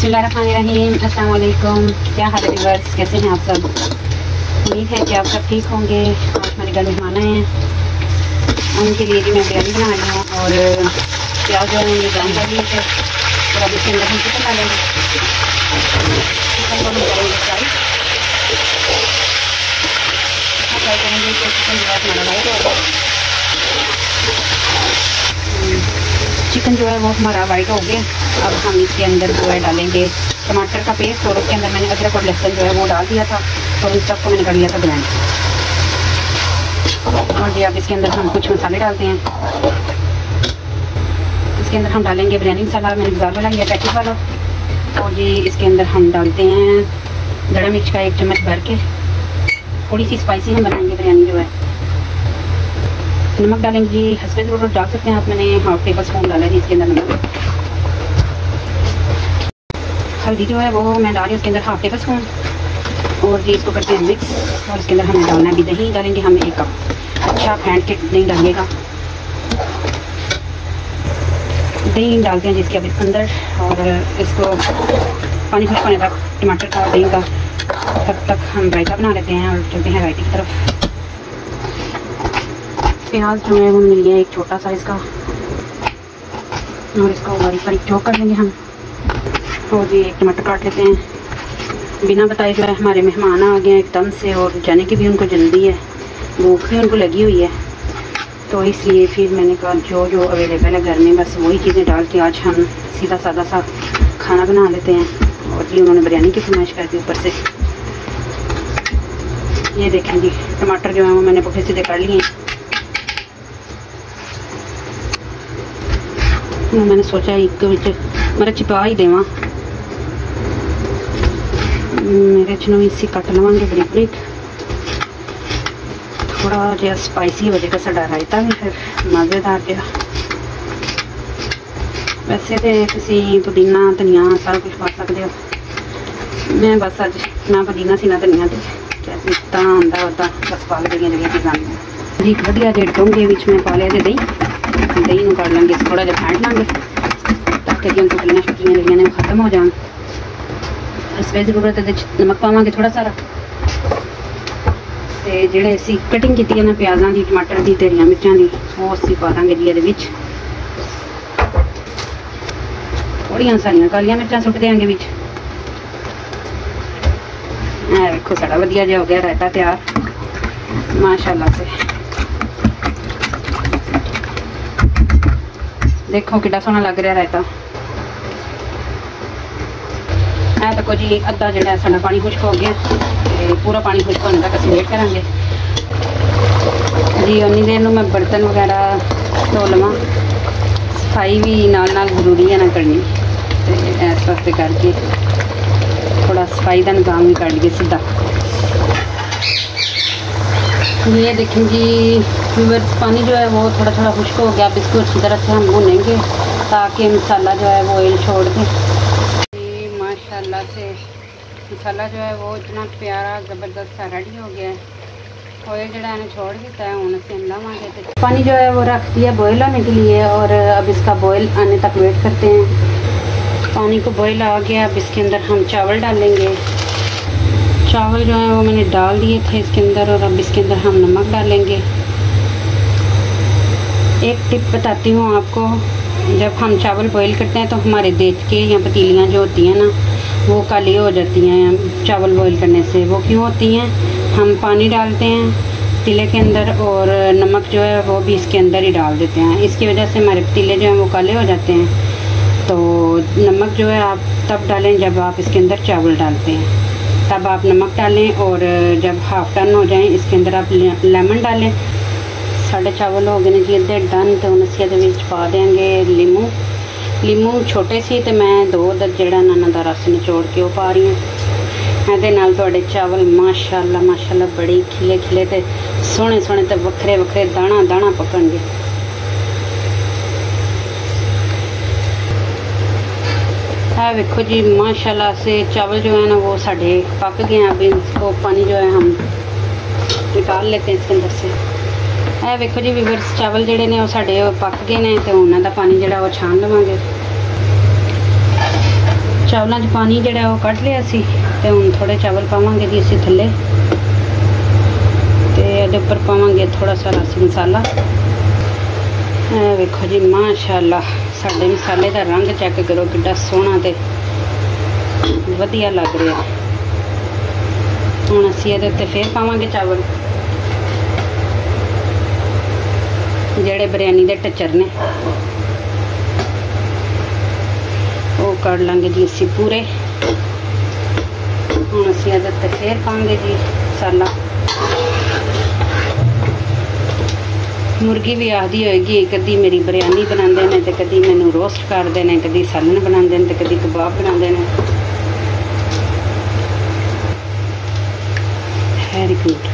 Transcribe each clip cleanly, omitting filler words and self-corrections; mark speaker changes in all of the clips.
Speaker 1: बिस्मिल्लाहिर्रहमानिर्रहीम, अस्सलाम वालेकुम। क्या हाल है व्यूअर्स, कैसे हैं आप सब? उम्मीद है कि आप सब ठीक होंगे। आज हमारे घर मेहमान आए हैं, उनके लिए भी मैं बिरयानी बना रही हूँ और प्याज जो है मुझे ब्राउन कर लिए थे और अब इसके अंदर हम चिकन डालेंगे। चिकन को हम करेंगे फ्राई करेंगे तो चिकन जो है हमारा वाइट होगा। चिकन जो है वो हमारा वाइट हो गया। अब हम इसके अंदर जो है डालेंगे टमाटर का पेस्ट और उसके अंदर मैंने अदरक और लहसुन जो है वो डाल दिया था और उन सबको मैंने कर लिया था ब्लेंड। और जी अब इसके अंदर हम कुछ मसाले डालते हैं। इसके अंदर हम डालेंगे बिरयानी मसाला, मैंने बाजार वाला लिया पैकेट वाला। और जी इसके अंदर हम डालते हैं दड़ा मिर्च का 1 चम्मच भर के, थोड़ी सी स्पाइसी हम बनाएंगे बिरयानी जो है। नमक डालेंगे जी, हस्बे ज़रूरत डाल सकते हैं आप, मैंने 1/2 टेबल स्पून डाला है इसके अंदर नमक। हल्दी जो है वो मैं डाल रही हूँ इसके अंदर 1/2 टेबल स्पून। और जी इसको करते हैं मिक्स और इसके अंदर हमें डालना है भी दही डालेंगे हम 1 कप। अच्छा फेंट के दही डालिएगा, दही डालते हैं जिसके अब इसके अंदर और इसको पानी खुश्क होने तक टमाटर का दही का तब तक हम रायता बना लेते हैं और चलते हैं रायते की तरफ। प्याज जो है वो मिल गया 1 छोटा साइज़ का और इसको बारीक बारीक चॉप कर लेंगे हम। तो जी 1 टमाटर काट लेते हैं। बिना बताए जो है हमारे मेहमान आ गए हैं एकदम से और जाने की भी उनको जल्दी है, भूख भी उनको लगी हुई है, तो इसलिए फिर मैंने कहा जो जो अवेलेबल है घर में बस वही चीज़ें डाल के आज हम सीधा सादा सा खाना बना लेते हैं। और जी उन्होंने बिरयानी की फरमाइश कर दी ऊपर से। ये देखें जी टमाटर जो है वो मैंने पुट्ठे सीधे कर लिए हैं। मैंने सोचा एक मेरा चिपा ही देव मेरे चनों इसी कट लवेंगे बरीक बरीक, थोड़ा जहा स्पाइसी हो जाएगा साडा रायता भी फिर मज़ेदार जहा। वैसे तो तुसी पुदीना धनिया सारा कुछ पा सकते हो, मैं बस अज ना पुदीना सी ना धनिया जितना आंदा उदा बस पा लगी जगह चीज़ा जी वधिया जे डोंगे मैं पा लिया दही दही में कर लेंगे, थोड़ा जहा फेंट लेंगे ताकि जो टुकड़ियाँ छुट्टियाँ लगियां ने खत्म हो जान। इस वे जरूरत है नमक पावे थोड़ा सारा, तो जेडे असी कटिंग की है ना प्याज़ों की टमाटर की हरियां मिर्चों की वो असी पा देंगे जी ये। थोड़िया सारिया कालियां मिर्चा सुट देंगे बिच। देखो साड़ा वधिया जिहा हो गया रायता तैयार माशाअल्लाह से। देखो कितना सोहना लग रहा रायता। है देखो जी अद्धा जो साडा पानी खुश्क हो गया, पूरा पानी खुश्क होने तक असीं वेट करांगे जी। उन्नी देर मैं बर्तन वगैरह धो लवां, सफाई भी नाल नाल जरूरी है ना करनी, तो इस वास्ते करके थोड़ा सफाई का निज़ाम भी कर लिए सीधा। ये देखें जी व्यूअर्स पानी जो है वो थोड़ा थोड़ा खुश्क हो गया। अब इसको अच्छी तरह से हम भूनेंगे ताकि मसाला जो है वो ऑयल छोड़ दे। माशाल्लाह से मसाला जो है वो इतना प्यारा ज़बरदस्त सा रेडी हो गया है। ऑयल जो ने छोड़ दिया है, हूँ अस लावे। पानी जो है वो रख दिया बॉयल होने के लिए और अब इसका बॉयल आने तक वेट करते हैं। पानी को बॉयल आ गया, अब इसके अंदर हम चावल डालेंगे। चावल जो है वो मैंने डाल दिए थे इसके अंदर और अब इसके अंदर हम नमक डालेंगे। एक टिप बताती हूँ आपको, जब हम चावल बॉईल करते हैं तो हमारे देचके या पतीलियाँ जो होती हैं ना वो काली हो जाती हैं चावल बॉईल करने से। वो क्यों होती हैं? हम पानी डालते हैं पतीले के अंदर और नमक जो है वो भी इसके अंदर ही डाल देते हैं, इसकी वजह से हमारे पतीले जो हैं वो काले हो जाते हैं। तो नमक जो है आप तब डालें जब आप इसके अंदर चावल डालते हैं, तब आप नमक डालें और जब हाफ डन हो जाए इसके अंदर आप लेमन डालें। साढ़े चावल हो गए जी अद्धे डन, तो हम असी पा देंगे लीमू। लीमू छोटे सी तो मैं 2 अदद जड़ा इन्हां दा रस निचोड़ के वो पा रही हूँ। ये नाल तुहाडे चावल माशाअल्लाह माशाअल्लाह बड़े खिले खिले ते सोहने सोहने ते वक्रे वक्रे दाना दाना पकणगे। है देखो जी माशाल्लाह से चावल जो है ना वो साढ़े पक गए हैं। अब इसको पानी जो है हम निकाल लेते हैं इसके अंदर से। है देखो जी व्यूअर्स चावल जोड़े ने वो साढ़े पक गए हैं, तो उन्हों का पानी जोड़ा वो छान लवेंगे। ਚਾਵਲਾਂ 'ਚ ਪਾਣੀ ਜਿਹੜਾ ਉਹ ਕੱਢ ਲਿਆ ਸੀ ਤੇ ਹੁਣ ਥੋੜੇ ਚਾਵਲ ਪਾਵਾਂਗੇ ਜੀ ਅਸੀਂ ਥੱਲੇ ਤੇ ਇਹਦੇ ਉੱਪਰ ਪਾਵਾਂਗੇ ਥੋੜਾ ਸਾ ਰਸ ਮਸਾਲਾ। ਇਹ ਵੇਖੋ ਜੀ ਮਾਸ਼ਾਅੱਲਾ ਸਾਡੇ ਮਸਾਲੇ ਦਾ ਰੰਗ ਚੈੱਕ ਕਰੋ ਕਿੱਡਾ ਸੋਹਣਾ ਤੇ ਵਧੀਆ ਲੱਗ ਰਿਹਾ। ਹੁਣ ਅਸੀਂ ਇਹਦੇ ਉੱਤੇ ਫੇਰ ਪਾਵਾਂਗੇ ਚਾਵਲ ਜਿਹੜੇ ਬਿਰਿਆਨੀ ਦੇ ਟੱਚਰ ਨੇ ਉਹ ਕੱਢ ਲਾਂਗੇ ਜੀ ਅਸੀਂ ਪੂਰੇ। ਹੁਣ ਅਸੀਂ ਇਹਦੇ ਉੱਤੇ ਫੇਰ ਪਾਵਾਂਗੇ ਜੀ ਮਸਾਲਾ। ਮੁਰਗੀ ਵੀ ਆਖਦੀ ਹੋਏਗੀ ਕਦੀ ਮੇਰੀ ਬਿਰਿਆਨੀ ਬਣਾਉਂਦੇ ਨੇ ਤੇ ਕਦੀ ਮੈਨੂੰ ਰੋਸਟ ਕਰਦੇ ਨੇ, ਕਦੀ ਸਾਲਨ ਬਣਾਉਂਦੇ ਨੇ ਤੇ ਕਦੀ ਕਬਾਬ ਬਣਾਉਂਦੇ ਨੇ। Very good.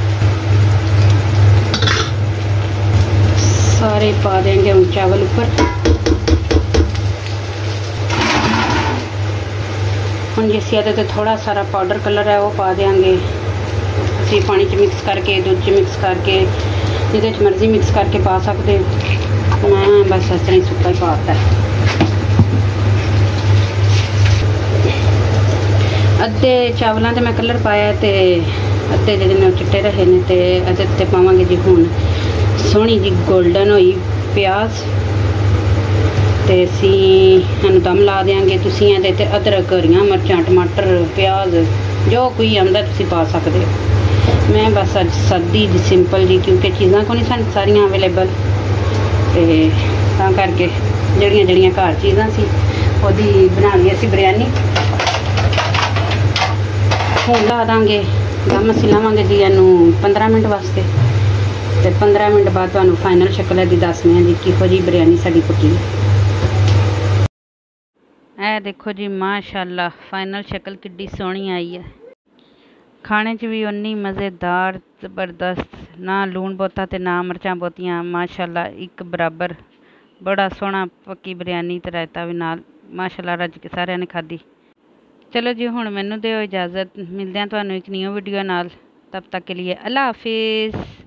Speaker 1: सारे पा देंगे उन चावल ऊपर। हम जिस तो थोड़ा सारा पाउडर कलर है वो पा देंगे असी पानी च मिक्स करके दूध च मिक्स करके जिहदे च मर्जी मिक्स करके पा सकते हो। मैं बस इस तरह सुक्का ही पाता है। अद्धे चावलों से मैं कलर पाया तो अद्धे जिहदे चिट्टे रहे ने ते अद्धे उत्ते पावांगे जी हुण सोहनी जी गोल्डन हुई प्याज ते असी इहनूं दम ला देंगे। तुसीं इहदे ते अदरक, हरियां मिर्चां, टमाटर, प्याज जो कोई आंदा तुसीं पा सकदे हो। मैं बस अज सादी जी सिंपल जी क्योंकि चीज़ां को नहीं सन सारियां अवेलेबल ते तां करके जड़ियां जड़ियां घर चीज़ां सी ओहदी बना ली असी बिरयानी। हुण ला दांगे दम असी लावांगे जी इहनूं 15 मिनट वास्ते ਤੇ 15 ਮਿੰਟ ਬਾਅਦ ਤੁਹਾਨੂੰ ਫਾਈਨਲ ਸ਼ਕਲ ਦੀ ਦੱਸਦੇ ਹਾਂ ਜੀ ਕਿਹੋ ਜੀ ਬਿਰਿਆਨੀ ਸਾਡੀ ਪੱਕੀ। ਇਹ ਦੇਖੋ ਜੀ ਮਾਸ਼ਾਅੱਲਾ ਫਾਈਨਲ ਸ਼ਕਲ ਕਿੱਡੀ ਸੋਹਣੀ ਆਈ ਹੈ। ਖਾਣੇ 'ਚ ਵੀ ਉਨੀ ਮਜ਼ੇਦਾਰ ਜ਼ਬਰਦਸਤ, ਨਾ ਲੂਣ ਬਹੁਤਾ ਤੇ ਨਾ ਮਿਰਚਾਂ ਬਹੁਤੀਆਂ, ਮਾਸ਼ਾਅੱਲਾ ਇੱਕ ਬਰਾਬਰ। ਬੜਾ ਸੋਹਣਾ ਪੱਕੀ ਬਿਰਿਆਨੀ ਤੇ ਰਾਇਤਾ ਵੀ ਨਾਲ, ਮਾਸ਼ਾਅੱਲਾ ਰੱਜ ਕੇ ਸਾਰਿਆਂ ਨੇ ਖਾਧੀ। ਚਲੋ ਜੀ ਹੁਣ ਮੈਨੂੰ ਦਿਓ ਇਜਾਜ਼ਤ, ਮਿਲਦੇ ਹਾਂ ਤੁਹਾਨੂੰ ਇੱਕ ਨਿਊ ਵੀਡੀਓ ਨਾਲ। ਤਬ ਤੱਕ ਕੇ लिए अल्लाह हाफिज़।